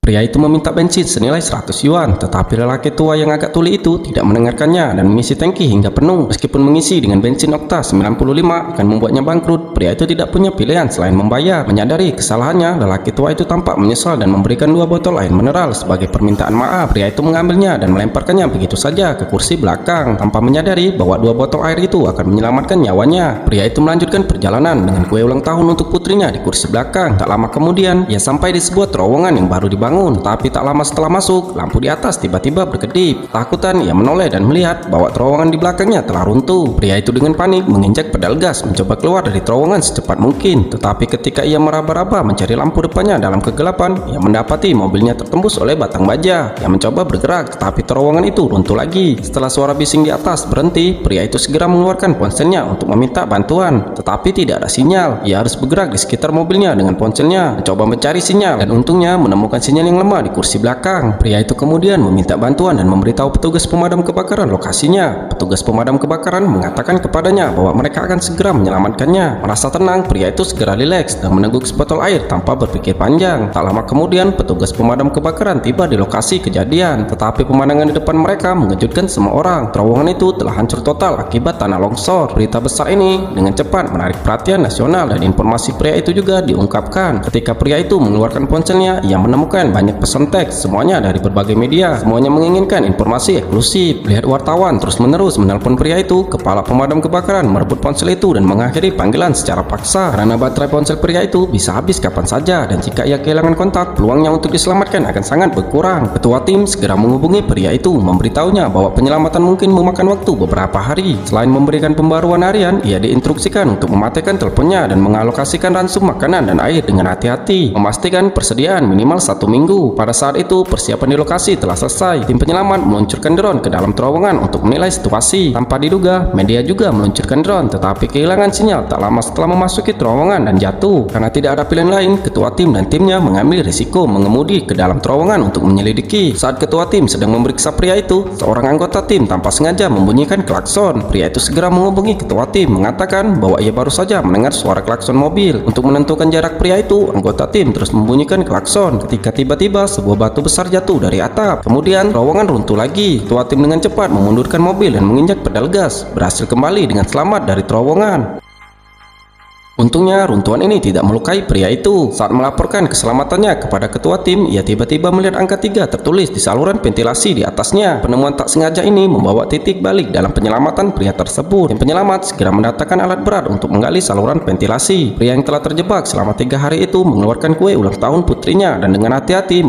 Pria itu meminta bensin senilai 100 yuan, tetapi lelaki tua yang agak tuli itu tidak mendengarkannya dan mengisi tangki hingga penuh. Meskipun mengisi dengan bensin okta 95 akan membuatnya bangkrut, pria itu tidak punya pilihan selain membayar. Menyadari kesalahannya, lelaki tua itu tampak menyesal dan memberikan 2 botol air mineral sebagai permintaan maaf. Pria itu mengambilnya dan melemparkannya begitu saja ke kursi belakang, tanpa menyadari bahwa 2 botol air itu akan menyelamatkan nyawanya. Pria itu melanjutkan perjalanan dengan kue ulang tahun untuk putrinya di kursi belakang. Tak lama kemudian, ia sampai di sebuah terowongan yang baru dibangun. Tapi tak lama setelah masuk, lampu di atas tiba-tiba berkedip. Ketakutan, ia menoleh dan melihat bahwa terowongan di belakangnya telah runtuh. Pria itu dengan panik menginjak pedal gas mencoba keluar dari terowongan secepat mungkin. Tetapi ketika ia meraba-raba mencari lampu depannya dalam kegelapan, ia mendapati mobilnya tertembus oleh batang baja. Ia mencoba bergerak, tetapi terowongan itu runtuh lagi. Setelah suara bising di atas berhenti, pria itu segera mengeluarkan ponselnya untuk meminta bantuan. Tetapi tidak ada sinyal. Ia harus bergerak di sekitar mobilnya dengan ponselnya, mencoba mencari sinyal, dan untungnya menemukan sinyal yang lemah di kursi belakang. Pria itu kemudian meminta bantuan dan memberitahu petugas pemadam kebakaran lokasinya. Petugas pemadam kebakaran mengatakan kepadanya bahwa mereka akan segera menyelamatkannya. Merasa tenang, pria itu segera rileks dan meneguk sebotol air tanpa berpikir panjang. Tak lama kemudian, petugas pemadam kebakaran tiba di lokasi kejadian. Tetapi pemandangan di depan mereka mengejutkan semua orang. Terowongan itu telah hancur total akibat tanah longsor. Berita besar ini dengan cepat menarik perhatian nasional dan informasi pria itu juga diungkapkan. Ketika pria itu mengeluarkan ponselnya, ia menemukan banyak pesan teks, semuanya dari berbagai media. Semuanya menginginkan informasi eksklusif. Lihat wartawan terus-menerus menelpon pria itu. Kepala pemadam kebakaran merebut ponsel itu dan mengakhiri panggilan secara paksa karena baterai ponsel pria itu bisa habis kapan saja, dan jika ia kehilangan kontak, peluangnya untuk diselamatkan akan sangat berkurang. Ketua tim segera menghubungi pria itu, memberitahunya bahwa penyelamatan mungkin memakan waktu beberapa hari. Selain memberikan pembaruan harian, ia diinstruksikan untuk mematikan teleponnya dan mengalokasikan ransum makanan dan air dengan hati-hati, memastikan persediaan minimal 1 minggu. Pada saat itu, persiapan di lokasi telah selesai. Tim penyelamat meluncurkan drone ke dalam terowongan untuk menilai situasi. Tanpa diduga, media juga meluncurkan drone, tetapi kehilangan sinyal tak lama setelah memasuki terowongan dan jatuh. Karena tidak ada pilihan lain, ketua tim dan timnya mengambil risiko mengemudi ke dalam terowongan untuk menyelidiki. Saat ketua tim sedang memeriksa pria itu, seorang anggota tim tanpa sengaja membunyikan klakson. Pria itu segera menghubungi ketua tim, mengatakan bahwa ia baru saja mendengar suara klakson mobil. Untuk menentukan jarak pria itu, anggota tim terus membunyikan klakson. Ketika tiba-tiba sebuah batu besar jatuh dari atap. Kemudian terowongan runtuh lagi. Ketua tim dengan cepat memundurkan mobil dan menginjak pedal gas, berhasil kembali dengan selamat dari terowongan. Untungnya runtuhan ini tidak melukai pria itu. Saat melaporkan keselamatannya kepada ketua tim, ia tiba-tiba melihat angka 3 tertulis di saluran ventilasi di atasnya. Penemuan tak sengaja ini membawa titik balik dalam penyelamatan pria tersebut. Tim penyelamat segera mendatangkan alat berat untuk menggali saluran ventilasi. Pria yang telah terjebak selama 3 hari itu mengeluarkan kue ulang tahun putrinya dan dengan hati-hati